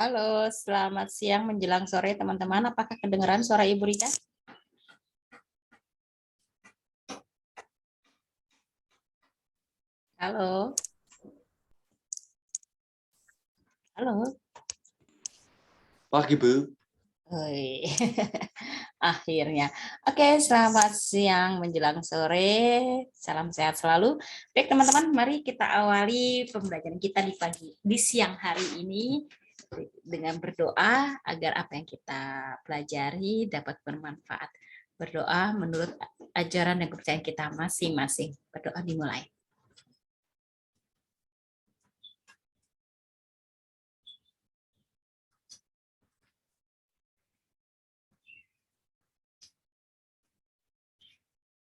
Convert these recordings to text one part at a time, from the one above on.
Halo, selamat siang menjelang sore teman-teman. Apakah kedengaran suara Ibu Rika? Halo. Halo. Pagi, Bu. Oi. Akhirnya. Oke, selamat siang menjelang sore. Salam sehat selalu. Baik, teman-teman, mari kita awali pembelajaran kita di siang hari ini dengan berdoa agar apa yang kita pelajari dapat bermanfaat. Berdoa menurut ajaran dan kepercayaan kita masing-masing. Berdoa dimulai.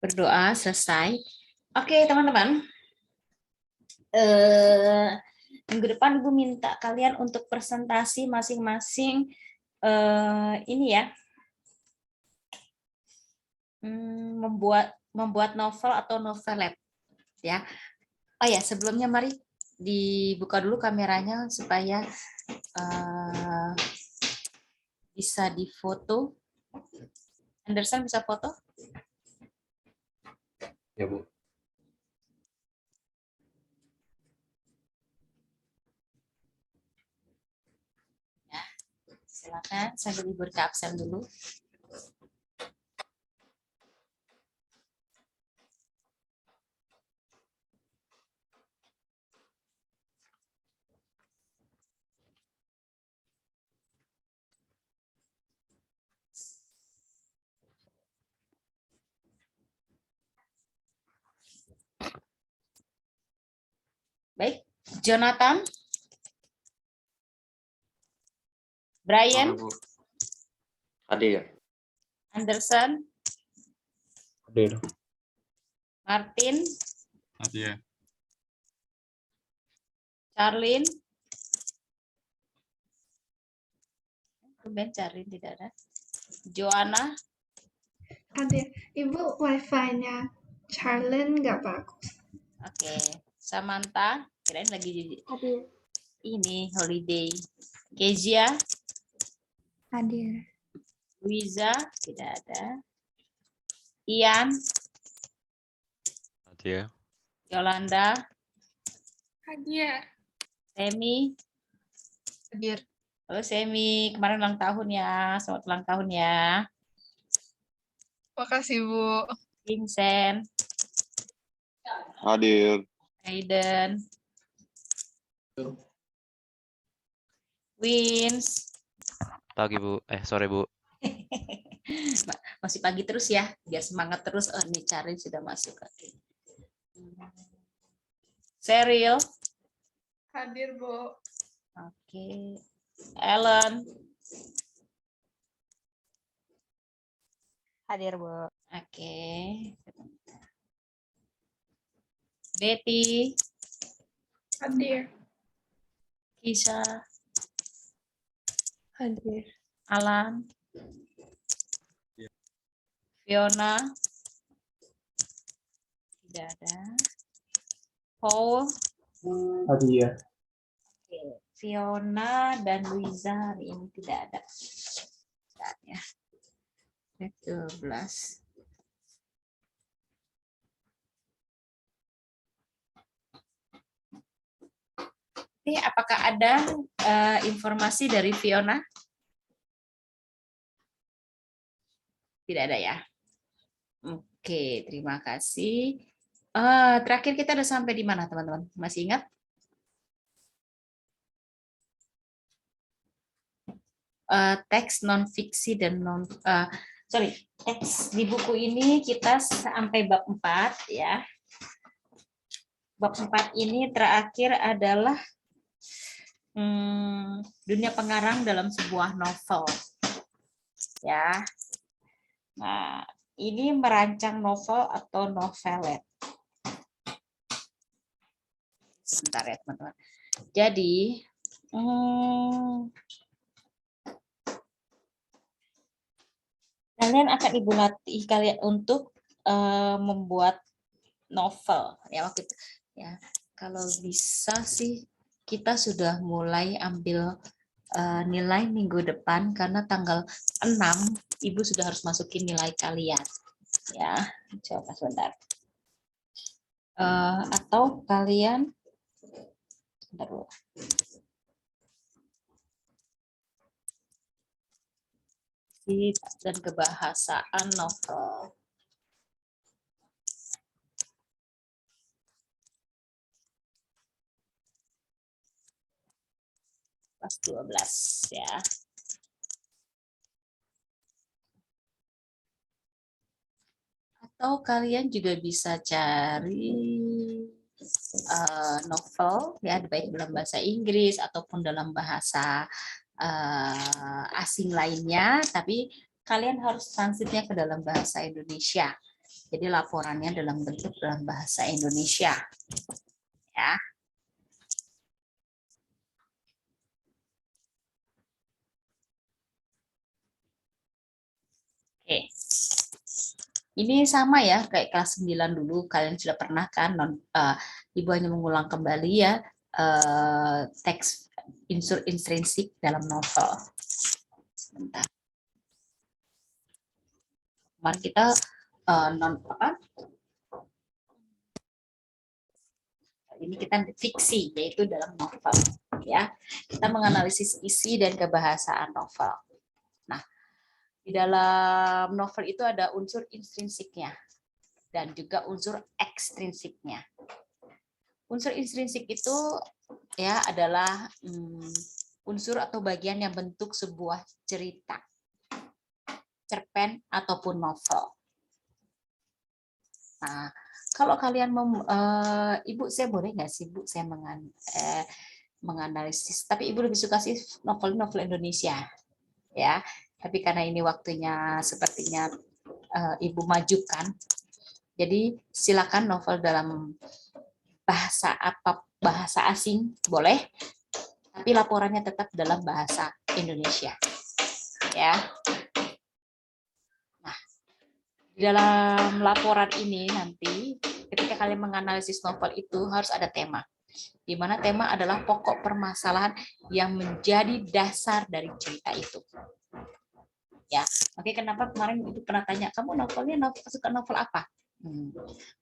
Berdoa selesai. Oke, teman-teman. Minggu depan Ibu minta kalian untuk presentasi masing-masing ini ya. Membuat novel atau novelet ya. Oh ya, sebelumnya mari dibuka dulu kameranya supaya bisa difoto. Anderson bisa foto? Ya, Bu. Ya, silakan sambil Ibu ke absen dulu. Baik, Jonathan, Brian, Hadir. Anderson, Hadir. Martin, Hadir. Charlene, Ben Charlene tidak ada. Joanna, Hadir. Ibu, wifi-nya Charlene nggak bagus. oke. Samantha, kirain lagi Hadir. ini holiday. Kezia, Hadir. Luiza, tidak ada. Ian, Hadir. Yolanda, Hadir. Semi. Hadir. Halo Semi, kemarin ulang tahun ya. Selamat ulang tahun ya. Makasih, Bu. Vincent, Hadir. Aiden, Wins. Pagi, Bu. Sore, Bu. Masih pagi terus ya, biar semangat terus. Oh, ini cari sudah masuk. Cheryl. Hadir, Bu. Oke. Ellen. Hadir, Bu. Oke. Betty. Hadir. Kisha. Hadir. Alan. Fiona. Tidak ada. Paul. Hadir. Oke. Fiona dan Luiza hari ini tidak ada. Ya. 12. Oke, apakah ada informasi dari Fiona? Tidak ada ya. Oke, terima kasih. Terakhir kita udah sampai di mana, teman-teman? Masih ingat? Teks non-fiksi dan teks di buku ini kita sampai bab 4 ya. Bab 4 ini terakhir adalah dunia pengarang dalam sebuah novel. Ya. Nah, ini merancang novel atau novelet. Sebentar ya, teman-teman. Jadi, kalian akan Ibu latih kalian untuk membuat novel ya waktu itu ya. Kalau bisa sih kita sudah mulai ambil nilai minggu depan karena tanggal 6 Ibu sudah harus masukin nilai kalian. Ya, coba sebentar. Atau kalian sebentar dulu. Dan kebahasaan novel. Kelas 12 ya. Atau kalian juga bisa cari novel ya, baik dalam bahasa Inggris ataupun dalam bahasa asing lainnya, tapi kalian harus transitnya ke dalam bahasa Indonesia. Jadi laporannya dalam bentuk dalam bahasa Indonesia. Ya. Oke. Ini sama ya, kayak kelas 9 dulu, kalian sudah pernah kan, Ibu hanya mengulang kembali ya, teks unsur intrinsik dalam novel. Sebentar. Kemarin kita ini kita fiksi, yaitu dalam novel. Ya, kita menganalisis isi dan kebahasaan novel. Nah, di dalam novel itu ada unsur intrinsiknya dan juga unsur ekstrinsiknya. Unsur intrinsik itu ya adalah unsur atau bagian yang bentuk sebuah cerita, cerpen ataupun novel. Nah, kalau kalian Ibu, saya boleh nggak sih Bu, saya menganalisis, tapi Ibu lebih suka sih novel-novel Indonesia, ya. Tapi karena ini waktunya sepertinya Ibu majukan, jadi silakan novel dalam bahasa asing boleh, tapi laporannya tetap dalam bahasa Indonesia, ya. Nah, di dalam laporan ini nanti ketika kalian menganalisis novel itu harus ada tema, di mana tema adalah pokok permasalahan yang menjadi dasar dari cerita itu. Ya, oke, kenapa kemarin Ibu pernah tanya, kamu suka novel apa?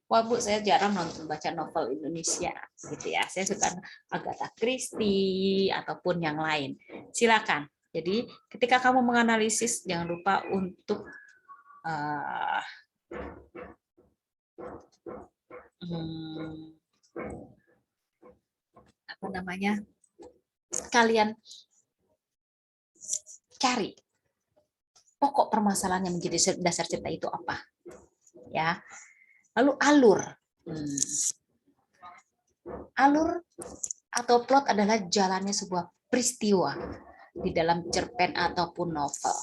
Wah Bu, saya jarang baca novel Indonesia, gitu ya. Saya suka Agatha Christie ataupun yang lain. Silakan. Jadi ketika kamu menganalisis, jangan lupa untuk kalian cari pokok permasalahan yang menjadi dasar cerita itu apa, ya. Lalu alur atau plot adalah jalannya sebuah peristiwa di dalam cerpen ataupun novel,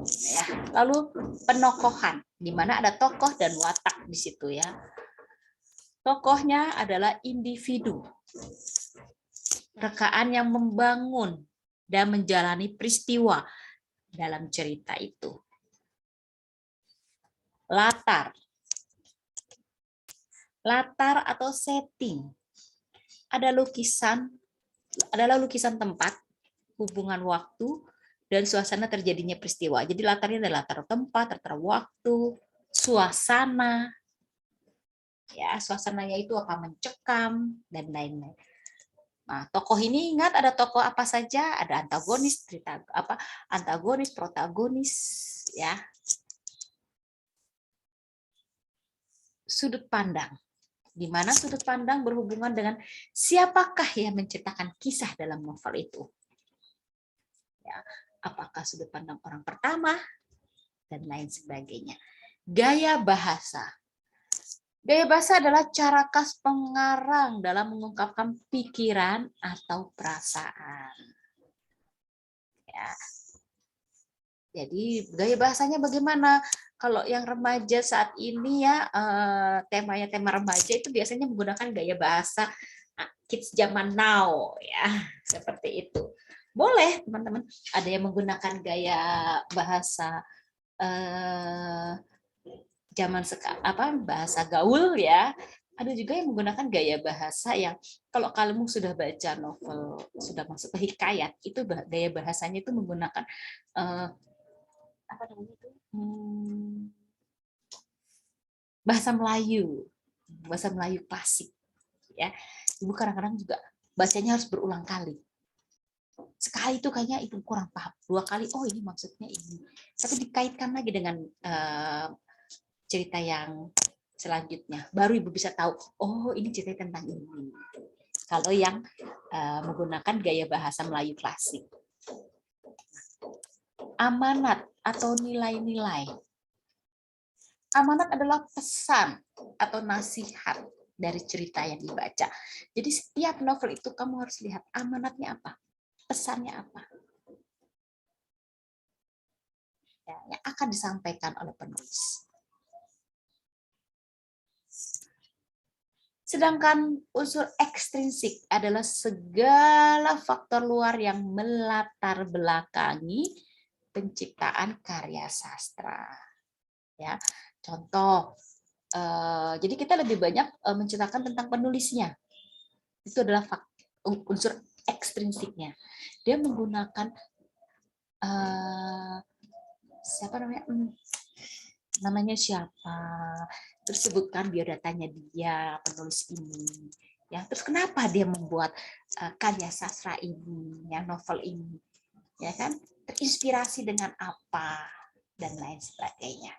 ya. Lalu penokohan, di mana ada tokoh dan watak di situ, ya. Tokohnya adalah individu, rekaan yang membangun dan menjalani peristiwa dalam cerita itu. Latar atau setting adalah lukisan tempat, hubungan waktu, dan suasana terjadinya peristiwa. Jadi latarnya adalah latar tempat, latar waktu, suasana. Ya, suasananya itu akan mencekam dan lain-lain. Nah, tokoh ini ingat ada tokoh apa saja? Ada antagonis, antagonis, protagonis, ya. Sudut pandang, di mana sudut pandang berhubungan dengan siapakah yang menceritakan kisah dalam novel itu. Ya, apakah sudut pandang orang pertama dan lain sebagainya. Gaya bahasa. Gaya bahasa adalah cara khas pengarang dalam mengungkapkan pikiran atau perasaan. Ya. Jadi gaya bahasanya bagaimana? Kalau yang remaja saat ini ya, tema remaja itu biasanya menggunakan gaya bahasa kids zaman now, ya, seperti itu. Boleh teman-teman, ada yang menggunakan gaya bahasa zaman sekarang, bahasa gaul, ya. Ada juga yang menggunakan gaya bahasa yang kalau kamu sudah baca novel, sudah masuk ke hikayat, itu gaya bahasanya itu menggunakan apa namanya itu? Bahasa Melayu klasik, ya. Ibu kadang-kadang juga bacanya harus berulang kali. Sekali itu kayaknya ibu kurang paham, 2 kali, oh ini maksudnya ini. Tapi dikaitkan lagi dengan cerita yang selanjutnya, baru ibu bisa tahu, oh ini cerita tentang ini. Kalau yang menggunakan gaya bahasa Melayu klasik. Amanat atau nilai-nilai. Amanat adalah pesan atau nasihat dari cerita yang dibaca. Jadi setiap novel itu kamu harus lihat amanatnya apa, pesannya apa, ya, yang akan disampaikan oleh penulis. Sedangkan unsur ekstrinsik adalah segala faktor luar yang melatar belakangi penciptaan karya sastra. Ya, contoh, jadi kita lebih banyak menceritakan tentang penulisnya. Itu adalah unsur ekstrinsiknya. Dia menggunakan siapa namanya siapa, terus sebutkan biodatanya dia, penulis ini, ya. Terus kenapa dia membuat karya sastra ini, ya, novel ini, ya kan? Terinspirasi dengan apa dan lain sebagainya.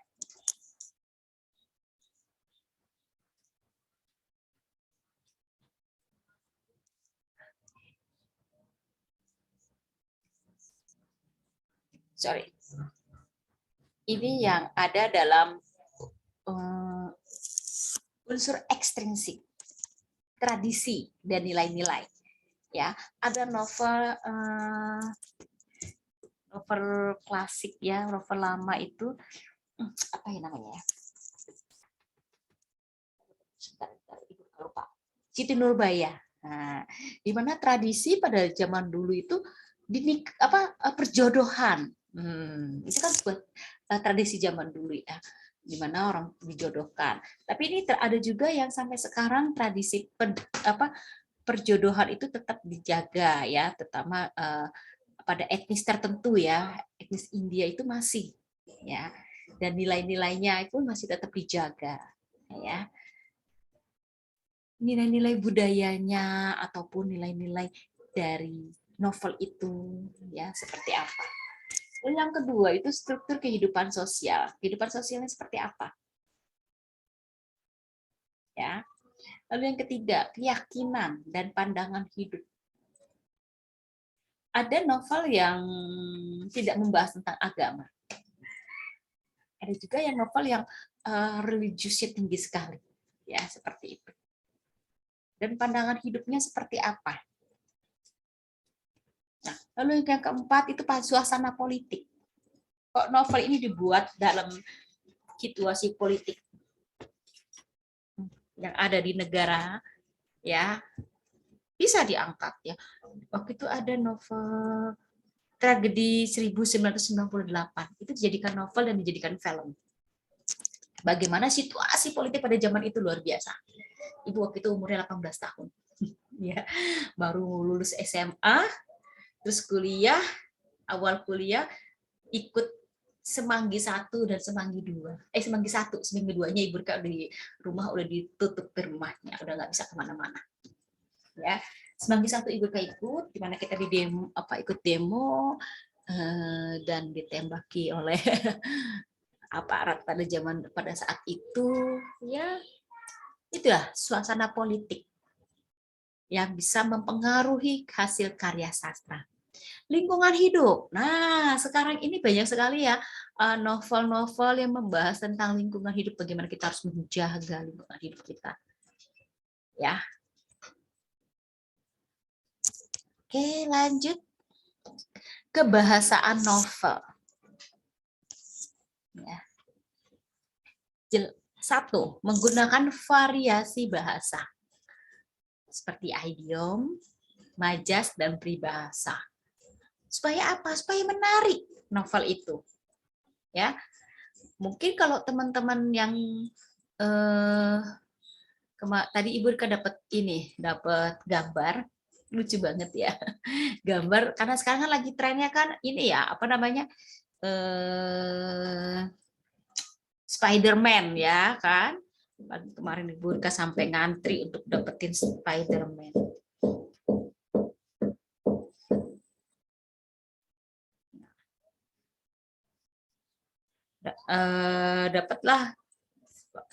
Sorry. Ini yang ada dalam unsur ekstrinsik, tradisi dan nilai-nilai. Ya, ada novel klasik ya, novel lama itu apa ya namanya? Ibu lupa. Siti Nurbaya. Nah, di mana tradisi pada zaman dulu itu perjodohan. Itu kan buat tradisi zaman dulu ya, di mana orang dijodohkan. Tapi ini ada juga yang sampai sekarang tradisi perjodohan itu tetap dijaga ya, terutama pada etnis tertentu ya, etnis India itu masih ya, dan nilai-nilainya itu masih tetap dijaga ya. Nilai-nilai budayanya ataupun nilai-nilai dari novel itu ya seperti apa. Lalu yang kedua itu struktur kehidupan sosial. Kehidupan sosialnya seperti apa? Ya. Lalu yang ketiga, keyakinan dan pandangan hidup. Ada novel yang tidak membahas tentang agama. Ada juga yang novel yang religiusnya tinggi sekali. Ya, seperti itu. Dan pandangan hidupnya seperti apa? Nah, lalu yang keempat itu suasana politik. Kok novel ini dibuat dalam situasi politik yang ada di negara, ya bisa diangkat ya. Waktu itu ada novel Tragedi 1998 itu dijadikan novel dan dijadikan film. Bagaimana situasi politik pada zaman itu luar biasa. Ibu waktu itu umurnya 18 tahun. Ya, baru lulus SMA, terus kuliah, awal kuliah ikut Semanggi 1 dan Semanggi 2. Semanggi 1, Semanggi 2-nya ibu di rumah udah ditutup di rumahnya, udah nggak bisa kemana-mana. Ya, Semanggi 1 ibu ikut, di mana kita di demo, ikut demo dan ditembaki oleh aparat pada saat itu, ya itulah suasana politik yang bisa mempengaruhi hasil karya sastra. Lingkungan hidup. Nah, sekarang ini banyak sekali ya novel-novel yang membahas tentang lingkungan hidup, bagaimana kita harus menjaga lingkungan hidup kita. Ya. Oke, lanjut. Kebahasaan novel. Ya. 1. Menggunakan variasi bahasa. Seperti idiom, majas, dan peribahasa. Supaya apa? Supaya menarik novel itu. Ya. Mungkin kalau teman-teman yang Tadi Ibu Rika dapat gambar, lucu banget ya. Gambar karena sekarang kan lagi trennya kan ini ya, apa namanya? Spider-Man ya kan. Kemarin Ibu Rika sampai ngantri untuk dapetin Spider-Man. Dapatlah.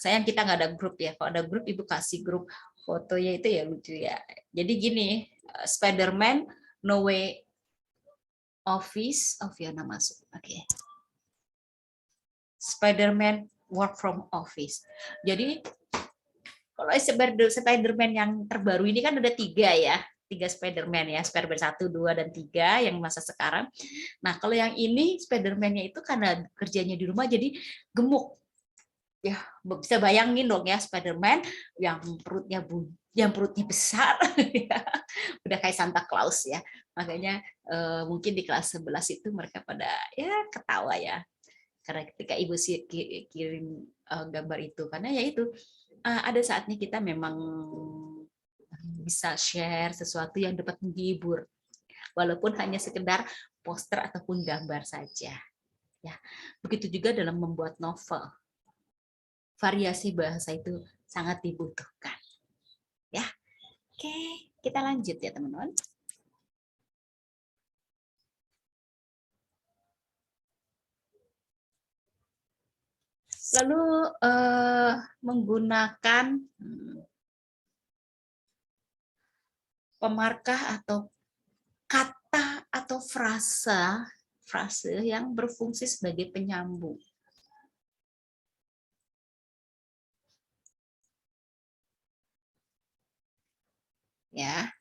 Sayang kita nggak ada grup ya. Kalau ada grup Ibu kasih grup fotonya itu ya lucu ya. Jadi gini, Spider-Man No Way Office, Viana masuk. Oke. Spider-Man Work from Office. Jadi kalau Spider-Man yang terbaru ini kan ada 3 ya. 3 Spider-Man ya, Spider-Man 1, 2, dan 3 yang masa sekarang. Nah, kalau yang ini Spider-Man-nya itu karena kerjanya di rumah jadi gemuk. Ya, bisa bayangin dong ya Spider-Man yang perutnya besar ya. Udah kayak Santa Claus ya. Makanya mungkin di kelas 11 itu mereka pada ya ketawa ya. Karena ketika Ibu kirim gambar itu karena ya itu ada saatnya kita memang bisa share sesuatu yang dapat menghibur walaupun hanya sekedar poster ataupun gambar saja ya. Begitu juga dalam membuat novel, variasi bahasa itu sangat dibutuhkan ya. Oke, kita lanjut ya teman-teman. Lalu menggunakan pemarkah atau kata atau frase yang berfungsi sebagai penyambung. Ya.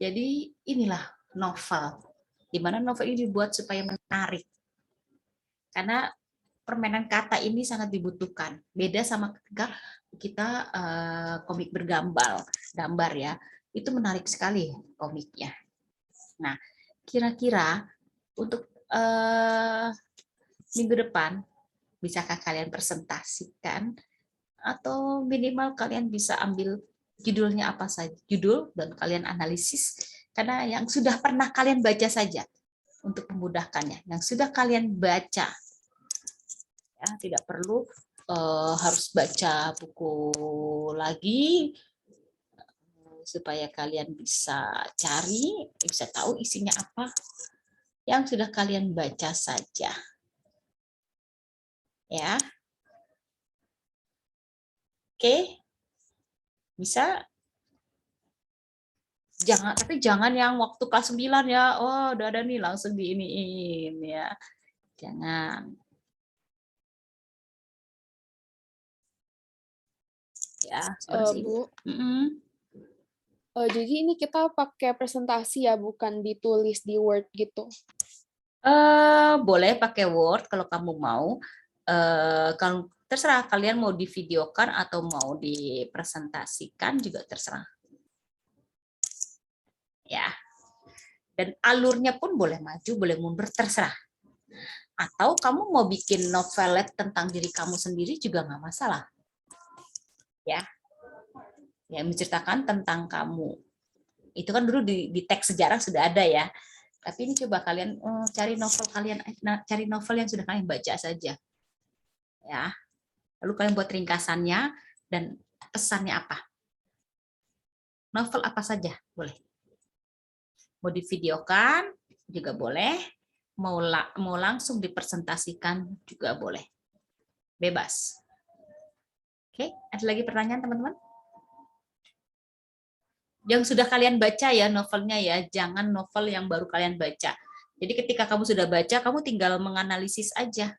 Jadi inilah novel. Di mana novel ini dibuat supaya menarik. Karena permainan kata ini sangat dibutuhkan. Beda sama ketika kita komik gambar ya. Itu menarik sekali komiknya. Nah, kira-kira untuk minggu depan bisakah kalian presentasikan atau minimal kalian bisa ambil judulnya apa saja, judul dan kalian analisis karena yang sudah pernah kalian baca saja untuk memudahkannya, yang sudah kalian baca ya, tidak perlu harus baca buku lagi supaya kalian bisa cari, bisa tahu isinya apa, yang sudah kalian baca saja ya. Oke, bisa. Tapi jangan yang waktu kelas 9 ya. Oh, udah ada nih langsung diiniin ya. Jangan. Ya, seperti Bu, itu. jadi ini kita pakai presentasi ya, bukan ditulis di Word gitu. Boleh pakai Word kalau kamu mau. Kalau terserah kalian mau divideokan atau mau dipresentasikan juga terserah. Ya. Dan alurnya pun boleh maju, boleh mundur, terserah. Atau kamu mau bikin novelet tentang diri kamu sendiri juga nggak masalah. Ya, menceritakan tentang kamu. Itu kan dulu di teks sejarah sudah ada ya. Tapi ini coba kalian cari novel yang sudah kalian baca saja. Ya. Lalu kalian buat ringkasannya dan pesannya apa. Novel apa saja boleh. Mau divideokan juga boleh, mau langsung dipresentasikan juga boleh. Bebas. Oke, ada lagi pertanyaan teman-teman? Yang sudah kalian baca ya novelnya ya, jangan novel yang baru kalian baca. Jadi ketika kamu sudah baca, kamu tinggal menganalisis aja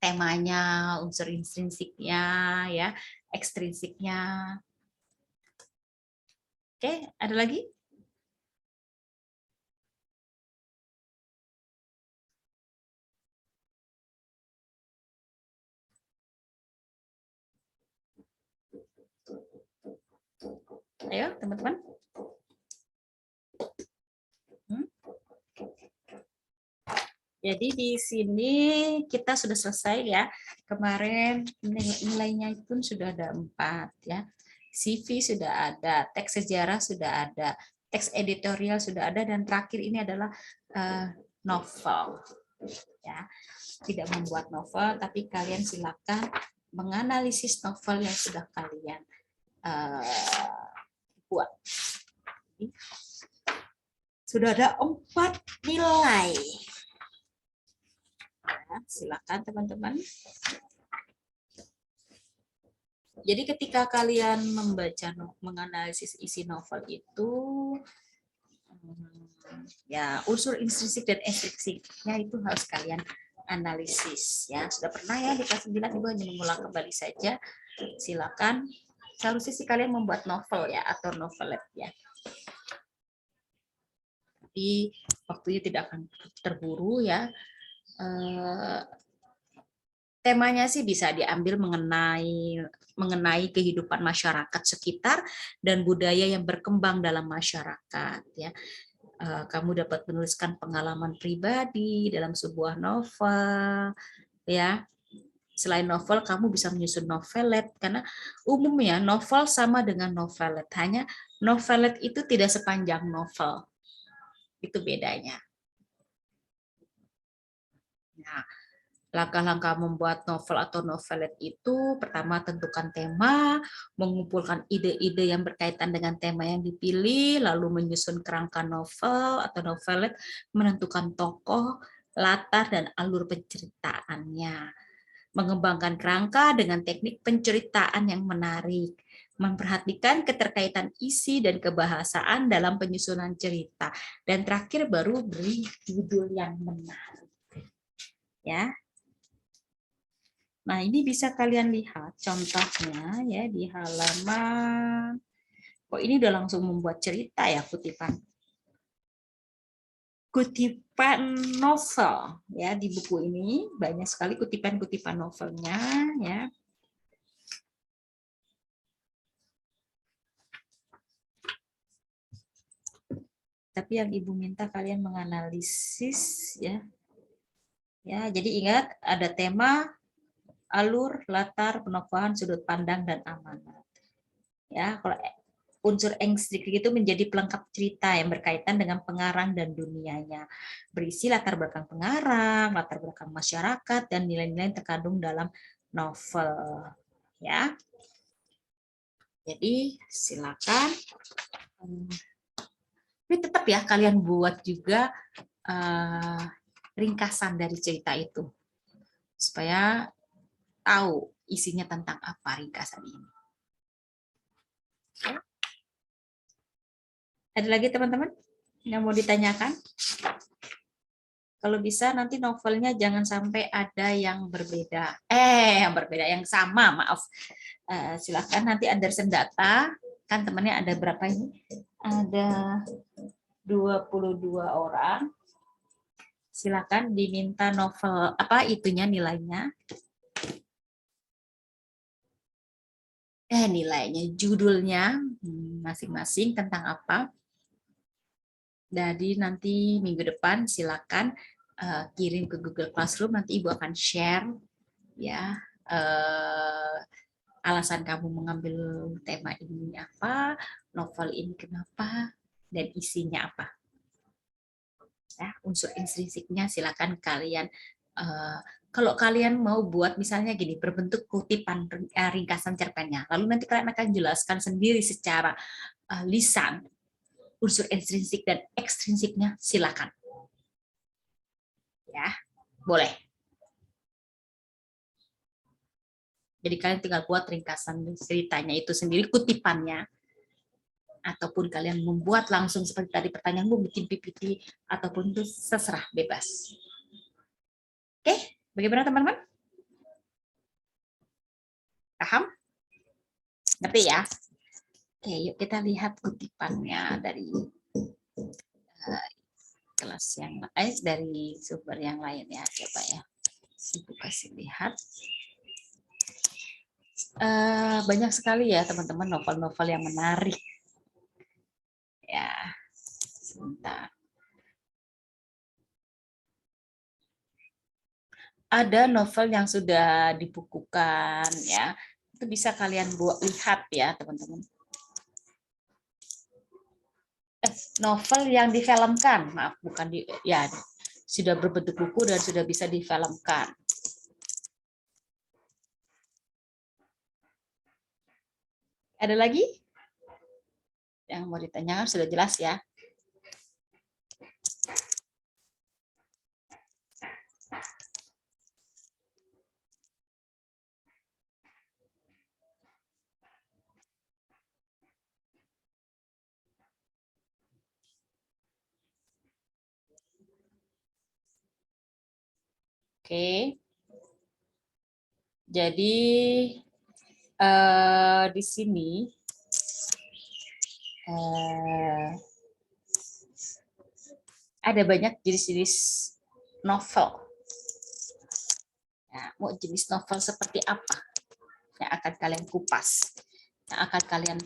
temanya, unsur intrinsiknya, ya, ekstrinsiknya. Oke, ada lagi? Ayo, teman-teman. Jadi di sini kita sudah selesai ya. Kemarin nilainya pun sudah ada 4 ya. CV sudah ada, teks sejarah sudah ada, teks editorial sudah ada, dan terakhir ini adalah novel. Ya, tidak membuat novel, tapi kalian silakan menganalisis novel yang sudah kalian buat. Sudah ada 4 nilai. Ya, silakan teman-teman. Jadi ketika kalian membaca, menganalisis isi novel itu, ya unsur intrinsik dan ekstrinsiknya itu harus kalian analisis. Ya, sudah pernah ya di kelas 9, Ibu hanya mengulang kembali saja. Silakan. Seharusnya sih kalian membuat novel ya, atau novelet ya. Tapi waktunya tidak akan terburu ya. Temanya sih bisa diambil mengenai kehidupan masyarakat sekitar dan budaya yang berkembang dalam masyarakat ya. Kamu dapat menuliskan pengalaman pribadi dalam sebuah novel ya. Selain novel, kamu bisa menyusun novelet, karena umumnya novel sama dengan novelet, hanya novelet itu tidak sepanjang novel. Itu bedanya. Nah, langkah-langkah membuat novel atau novelet itu, pertama tentukan tema, mengumpulkan ide-ide yang berkaitan dengan tema yang dipilih, lalu menyusun kerangka novel atau novelet, menentukan tokoh, latar, dan alur penceritaannya. Mengembangkan kerangka dengan teknik penceritaan yang menarik, memperhatikan keterkaitan isi dan kebahasaan dalam penyusunan cerita, dan terakhir baru beri judul yang menarik. Ya. Nah, ini bisa kalian lihat contohnya ya di halaman. Oh, ini udah langsung membuat cerita ya, kutipan novel ya. Di buku ini banyak sekali kutipan-kutipan novelnya ya. Tapi yang Ibu minta kalian menganalisis ya. Ya, jadi ingat ada tema, alur, latar, penokohan, sudut pandang, dan amanat. Ya, kalau unsur ekstrik itu menjadi pelengkap cerita yang berkaitan dengan pengarang dan dunianya. Berisi latar belakang pengarang, latar belakang masyarakat, dan nilai-nilai yang terkandung dalam novel. Ya. Jadi silakan. Tapi tetap ya kalian buat juga ringkasan dari cerita itu. Supaya tahu isinya tentang apa ringkasan ini. Ada lagi teman-teman yang mau ditanyakan? Kalau bisa nanti novelnya jangan sampai ada yang berbeda. Yang sama, maaf. Silakan nanti Andersen data. Kan temannya ada berapa ini? Ada 22 orang. Silakan diminta novel apa itunya nilainya. Nilainya, judulnya masing-masing tentang apa. Jadi nanti minggu depan silakan kirim ke Google Classroom, nanti Ibu akan share ya alasan kamu mengambil tema ini apa, novel ini kenapa, dan isinya apa. Ya, unsur intrinsiknya silakan kalian kalau kalian mau buat misalnya gini berbentuk kutipan ringkasan cerpennya, lalu nanti kalian akan jelaskan sendiri secara lisan unsur intrinsik dan ekstrinsiknya, silakan. Ya, boleh. Jadi kalian tinggal buat ringkasan ceritanya itu sendiri, kutipannya. Ataupun kalian membuat langsung seperti tadi pertanyaanmu, bikin PPT, ataupun itu terserah, bebas. Oke, bagaimana teman-teman? Paham? Ngerti ya? Oke, yuk kita lihat kutipannya dari kelas yang dari sumber yang lain ya, coba ya. Ibu kasih lihat. Banyak sekali ya teman-teman novel-novel yang menarik. Ya, sebentar. ada novel yang sudah dibukukan ya. Itu bisa kalian lihat ya, teman-teman. Novel yang difilmkan, maaf, bukan ya, sudah berbentuk buku dan sudah bisa difilmkan. Ada lagi yang mau ditanyakan? Sudah jelas ya. Oke. Jadi di sini ada banyak jenis-jenis novel. Nah, mau jenis novel seperti apa yang akan kalian kupas, yang akan kalian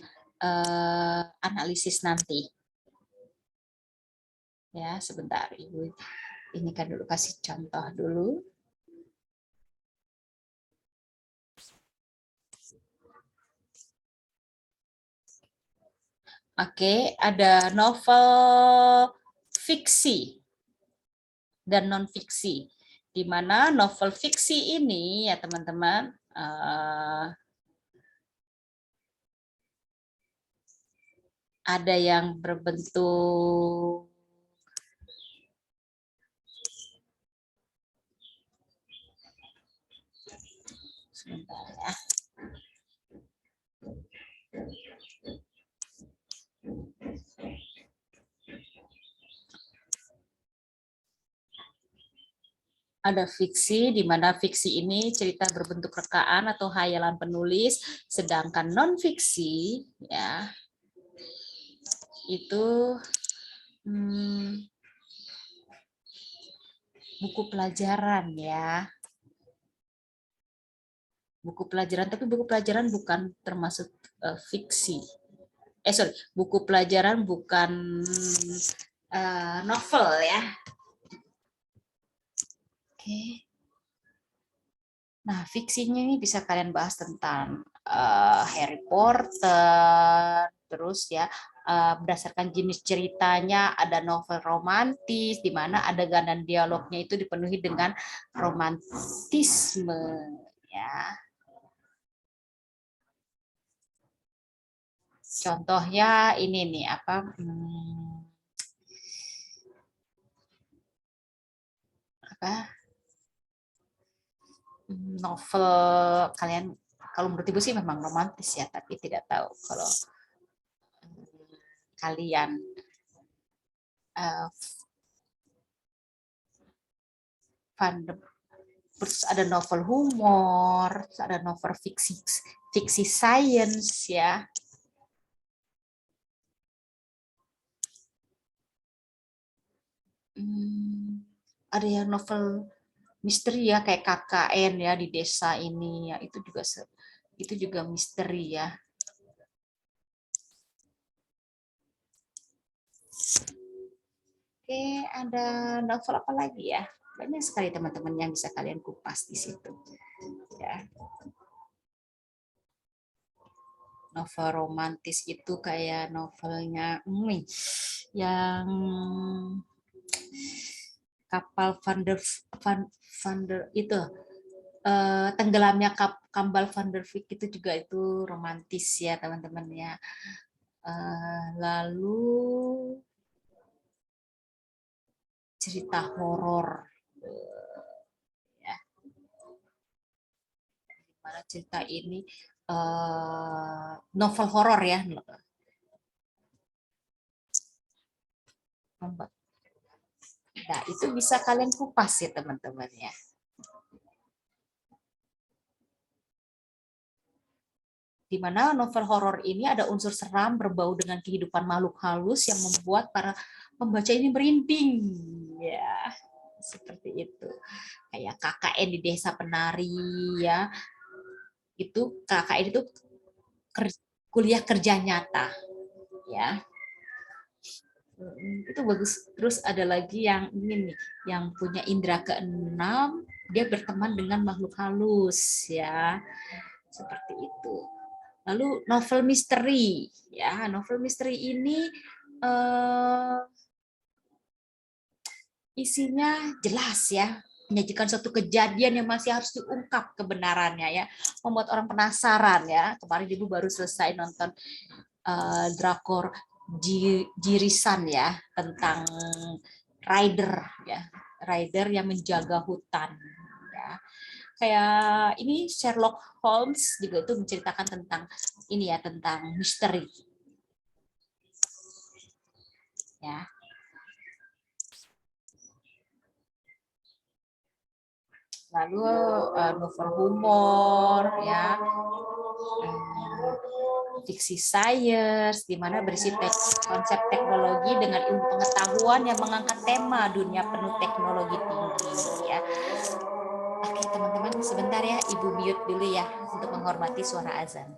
analisis nanti. Ya, sebentar Ibu. Ini kan dulu kasih contoh dulu. Oke, ada novel fiksi dan non-fiksi. Di mana novel fiksi ini ya teman-teman ada yang berbentuk sebentar ya. Ada fiksi, di mana fiksi ini cerita berbentuk rekaan atau hayalan penulis, sedangkan non-fiksi ya itu buku pelajaran ya. Buku pelajaran, tapi buku pelajaran bukan termasuk fiksi. Buku pelajaran bukan novel ya. Oke. Nah, fiksinya ini bisa kalian bahas tentang Harry Potter, terus ya berdasarkan jenis ceritanya ada novel romantis di mana adegan dan dialognya itu dipenuhi dengan romantisme ya. Contohnya ini nih apa? Novel kalian, kalau menurut Ibu sih memang romantis ya, tapi tidak tahu kalau kalian terus ada novel humor, ada novel fiksi sains ya. Ada yang novel misteri ya, kayak KKN ya di desa ini ya, itu juga misteri ya. Oke, ada novel apa lagi ya? Banyak sekali teman-teman yang bisa kalian kupas di situ. Ya. Novel romantis itu kayak novelnya yang kapal Van der itu tenggelamnya kapal Van der Wijk itu juga itu romantis ya teman-teman ya. Lalu cerita horor ya. Gimana cerita ini novel horor ya. Nah, itu bisa kalian kupas ya teman-teman ya. Di mana novel horor ini ada unsur seram berbau dengan kehidupan makhluk halus yang membuat para pembaca ini merinding. Ya, seperti itu. Kayak KKN di Desa Penari ya. Itu KKN itu kuliah kerja nyata. Ya. Itu bagus. Terus ada lagi yang ini nih, yang punya indera keenam, dia berteman dengan makhluk halus ya. Seperti itu. Lalu novel misteri ya, novel misteri ini isinya jelas ya, menyajikan suatu kejadian yang masih harus diungkap kebenarannya ya, membuat orang penasaran ya. Kemarin Ibu baru selesai nonton drakor Jirisan ya, tentang rider ya, rider yang menjaga hutan ya. Kayak ini Sherlock Holmes juga itu menceritakan tentang ini ya, tentang misteri ya. Lalu novel humor ya, fiksi sains di mana berisi konsep teknologi dengan ilmu pengetahuan yang mengangkat tema dunia penuh teknologi tinggi ya. Oke teman-teman, sebentar ya, Ibu mute dulu ya untuk menghormati suara azan.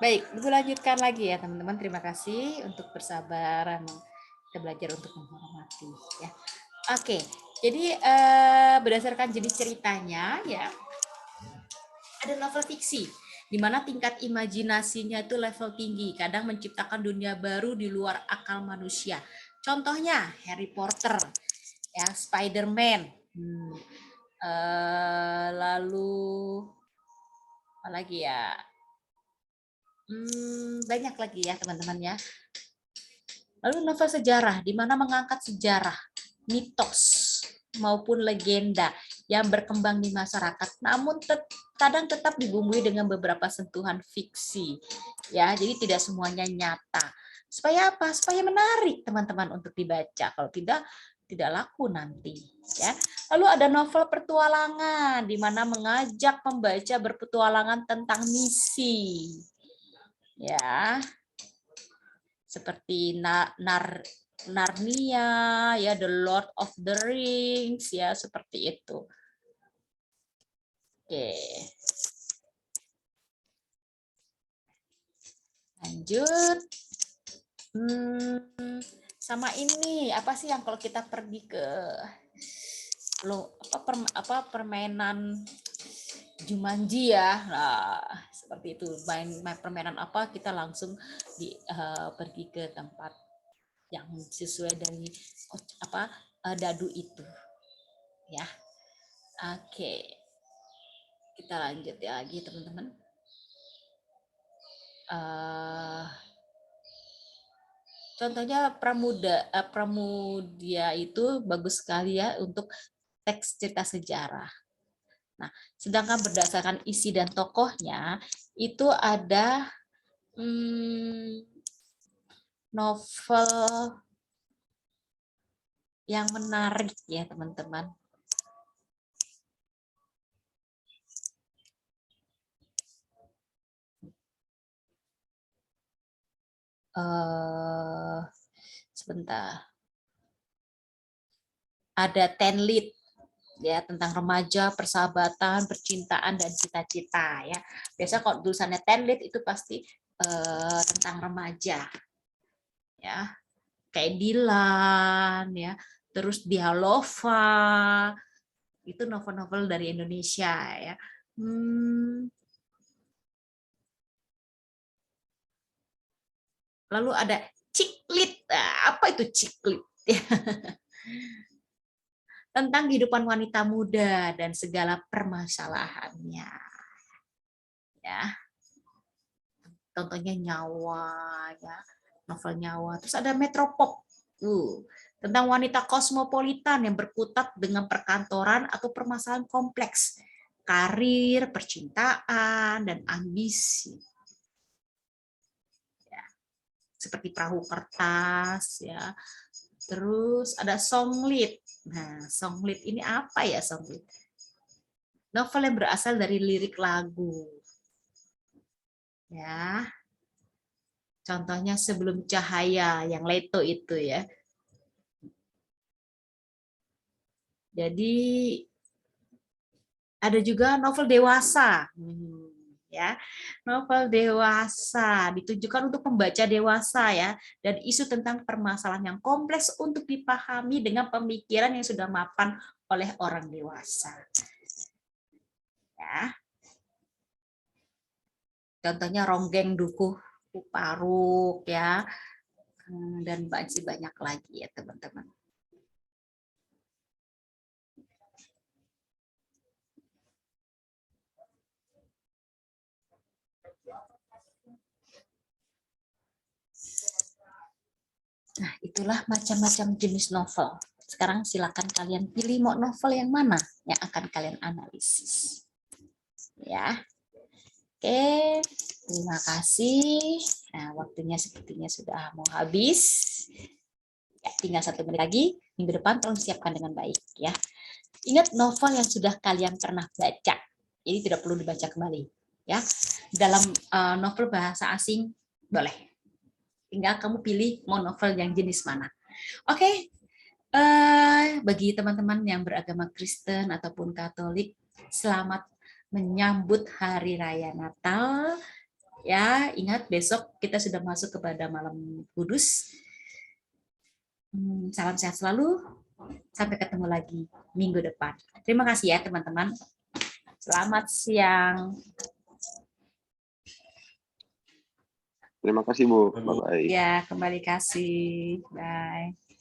Baik, Ibu lanjutkan lagi ya teman-teman. Terima kasih untuk bersabar. Kita belajar untuk menghormati ya. Oke, jadi berdasarkan jenis ceritanya ya, ada novel fiksi di mana tingkat imajinasinya itu level tinggi, kadang menciptakan dunia baru di luar akal manusia. Contohnya Harry Potter, ya, Spider-Man, lalu apa lagi ya? Banyak lagi ya teman-teman ya. Lalu novel sejarah di mana mengangkat sejarah, mitos maupun legenda yang berkembang di masyarakat, namun kadang tetap dibumbui dengan beberapa sentuhan fiksi. Ya, jadi tidak semuanya nyata. Supaya apa? Supaya menarik teman-teman untuk dibaca. Kalau tidak laku nanti. Ya. Lalu ada novel petualangan di mana mengajak pembaca berpetualangan tentang misi. Ya, seperti Narnia, ya, The Lord of the Rings, ya, seperti itu. Oke. lanjut. Sama ini apa sih yang kalau kita pergi ke permainan Jumanji ya, nah, seperti itu main permainan apa kita langsung pergi ke tempat yang sesuai dari dadu itu ya. Oke, kita lanjut ya lagi teman-teman. Contohnya Pramudia itu bagus sekali ya untuk teks cerita sejarah. Nah, sedangkan berdasarkan isi dan tokohnya itu ada novel yang menarik ya teman-teman. Sebentar. Ada 10 lead ya tentang remaja, persahabatan, percintaan dan cita-cita ya. Biasa kalau tulisannya 10 lead itu pasti tentang remaja. Ya. Kayak Dilan ya, terus Dialova. Itu novel-novel dari Indonesia ya. Lalu ada Ciklit. Apa itu Ciklit? Tentang kehidupan wanita muda dan segala permasalahannya. Ya. Contohnya Nyawa ya, novel Nyawa. Terus ada Metropop. Tentang wanita kosmopolitan yang berkutat dengan perkantoran atau permasalahan kompleks, karir, percintaan, dan ambisi. Seperti Perahu Kertas ya. Terus ada Songlit. Nah, Songlit ini apa ya Songlit? Novel yang berasal dari lirik lagu. Ya. Contohnya Sebelum Cahaya yang Leto itu ya. Jadi ada juga novel dewasa. Ya, novel dewasa ditujukan untuk pembaca dewasa ya, dan isu tentang permasalahan yang kompleks untuk dipahami dengan pemikiran yang sudah mapan oleh orang dewasa. Ya. Contohnya Ronggeng Dukuh Paruk ya, dan masih banyak lagi ya teman-teman. Nah, itulah macam-macam jenis novel. Sekarang silakan kalian pilih mau novel yang mana yang akan kalian analisis. Ya. Oke, terima kasih. Nah, waktunya sepertinya sudah mau habis. Ya, tinggal 1 menit lagi. Minggu depan tolong siapkan dengan baik ya. Ingat novel yang sudah kalian pernah baca. Jadi tidak perlu dibaca kembali ya. Dalam novel bahasa asing boleh. Tinggal kamu pilih mau novel yang jenis mana. Oke, bagi teman-teman yang beragama Kristen ataupun Katolik, selamat menyambut Hari Raya Natal. Ya, ingat besok kita sudah masuk kepada Malam Kudus. Salam sehat selalu. Sampai ketemu lagi minggu depan. Terima kasih ya teman-teman. Selamat siang. Terima kasih Bu. Bye-bye. Ya, kembali kasih. Bye.